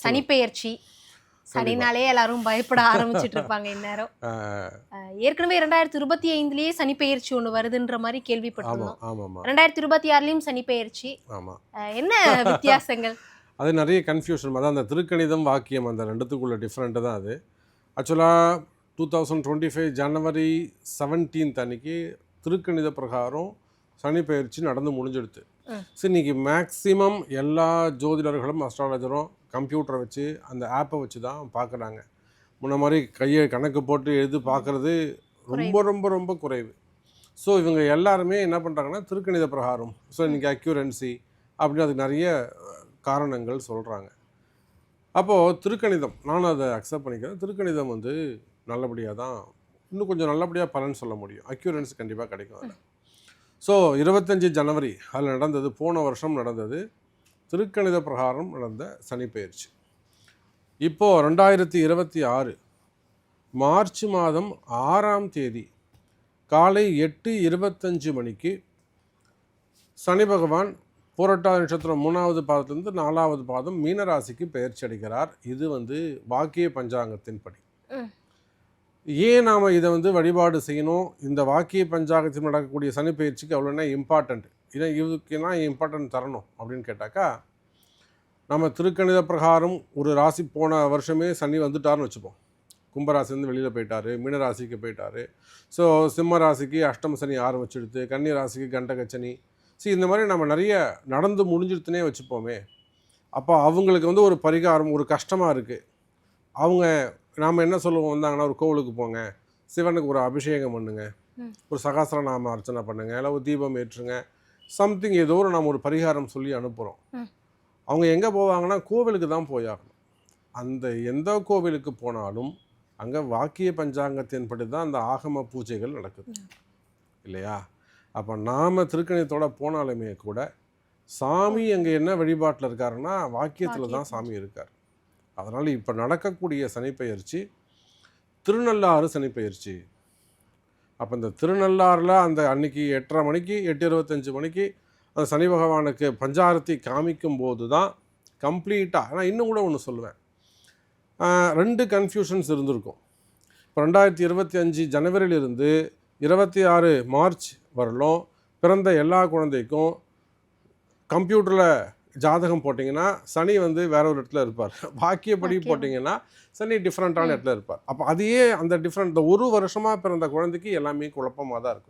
சனிப்பெயர்ச்சி சனினாலே எல்லாரும் பயப்பட ஆரம்பிச்சிட்டு இருப்பாங்க இந்நேரம். ஏற்கனவே 2025லயே சனிப்பெயர்ச்சி ஒண்ணு வருதுன்ற மாதிரி கேள்விப்பட்டிருந்தோம். 2026லயும் சனிப்பெயர்ச்சி. என்ன வித்தியாசங்கள்? அது நிறைய கன்ஃபியூஷன். அதான் அந்த திருக்கணிதம் வாக்கியம் அந்த ரெண்டுத்துக்குள்ள டிஃப்ரெண்ட்டு தான் அது. ஆக்சுவலாக 2025 ஜனவரி 17 அன்னைக்கு திருக்கணித பிரகாரம் சனி பயிற்சி நடந்து முடிஞ்சிடுது. சரி, இன்றைக்கி மேக்ஸிமம் எல்லா ஜோதிடர்களும் அஸ்ட்ராலஜரும் கம்ப்யூட்டரை வச்சு அந்த ஆப்பை வச்சு தான் பார்க்குறாங்க. முன்ன மாதிரி கையை கணக்கு போட்டு எழுது பார்க்குறது ரொம்ப ரொம்ப ரொம்ப குறைவு. ஸோ இவங்க எல்லாருமே என்ன பண்ணுறாங்கன்னா திருக்கணித பிரகாரம். ஸோ இன்றைக்கி அக்யூரன்சி அப்படின்னு அதுக்கு நிறைய காரணங்கள் சொல்கிறாங்க. அப்போது திருக்கணிதம் நானும் அதை அக்செப்ட் பண்ணிக்கிறேன். திருக்கணிதம் வந்து நல்லபடியாக தான் இன்னும் கொஞ்சம் நல்லபடியாக பலன் சொல்ல முடியும். அக்யூரன்சி கண்டிப்பாக கிடைக்கும் அதில். ஸோ 25 ஜனவரி அதில் நடந்தது, போன வருஷம் நடந்தது திருக்கணித பிரகாரம் நடந்த சனிப்பெயர்ச்சி. இப்போது 2026 மார்ச் மாதம் 6ஆம் தேதி காலை 8:25 மணிக்கு சனி பகவான் பூரட்டாதி நட்சத்திரம் 3வது பாதத்திலிருந்து 4வது பாதம் மீனராசிக்கு பெயர்ச்சி அடைகிறார். இது வந்து வாக்கிய பஞ்சாங்கத்தின்படி. ஏன் நாம் இதை வந்து வழிபாடு செய்யணும்? இந்த வாக்கிய பஞ்சாங்கத்தில் நடக்கக்கூடிய சனி பயிற்சிக்கு அவ்வளோனா இம்பார்ட்டண்ட், இதை இதுக்குன்னா இம்பார்ட்டன்ட் தரணும் அப்படின்னு கேட்டாக்கா, நம்ம திருக்கணித பிரகாரம் ஒரு ராசி போன வருஷமே சனி வந்துட்டார்னு வச்சுப்போம். கும்பராசிலேருந்து வெளியில் போயிட்டார், மீனராசிக்கு போயிட்டார். ஸோ சிம்ம ராசிக்கு அஷ்டம சனி ஆரம்பிச்சிடுது, கன்னி ராசிக்கு கண்டகச்சனி. இந்த மாதிரி நம்ம நிறைய நடந்து முடிஞ்சிடுத்துனே வச்சுப்போமே. அப்போ அவங்களுக்கு வந்து ஒரு பரிகாரம், ஒரு கஷ்டமாக இருக்குது. அவங்க நாம் என்ன சொல்லுவோம், வந்தாங்கன்னா ஒரு கோவிலுக்கு போங்க, சிவனுக்கு ஒரு அபிஷேகம் பண்ணுங்க, ஒரு சகஸ்ரநாம அர்ச்சனை பண்ணுங்க, இல்லை ஒரு தீபம் ஏற்றுங்க, சம்திங் ஏதோ ஒரு நம்ம ஒரு பரிகாரம் சொல்லி அனுப்புகிறோம். அவங்க எங்கே போவாங்கன்னா கோவிலுக்கு தான் போயாகணும். அந்த எந்த கோவிலுக்கு போனாலும் அங்கே வாக்கிய பஞ்சாங்கத்தின்படி தான் அந்த ஆகம பூஜைகள் நடக்குது இல்லையா? அப்போ நாம் திருக்கணிதத்தோடு போனாலுமே கூட சாமி அங்கே என்ன வழிபாட்டில் இருக்காருன்னா வாக்கியத்தில் தான் சாமி இருக்கார். அதனால் இப்போ நடக்கக்கூடிய சனிப்பெயர்ச்சி திருநள்ளாறு சனிப்பெயர்ச்சி. அப்போ இந்த திருநள்ளாறில் அந்த அன்னைக்கு 8:30 மணிக்கு 8:25 மணிக்கு அந்த சனி பகவானுக்கு பஞ்சாரத்தி காமிக்கும் போது தான் கம்ப்ளீட்டாக. ஆனால் இன்னும் கூட ஒன்று சொல்லுவேன், 2 கன்ஃபியூஷன்ஸ் இருந்திருக்கும். இப்போ 2025 ஜனவரியிலிருந்து 26 மார்ச் வரலும் பிறந்த எல்லா குழந்தைக்கும் கம்ப்யூட்டரில் ஜாதகம் போட்டிங்கன்னா சனி வந்து வேற ஒரு இடத்துல இருப்பார். வாக்கியப்படி போட்டிங்கன்னா சனி டிஃப்ரெண்ட்டான இடத்துல இருப்பார். அப்போ அதையே அந்த டிஃப்ரெண்ட் ஒரு வருஷமாக பிறந்த குழந்தைக்கு எல்லாமே குழப்பமாக தான் இருக்கும்.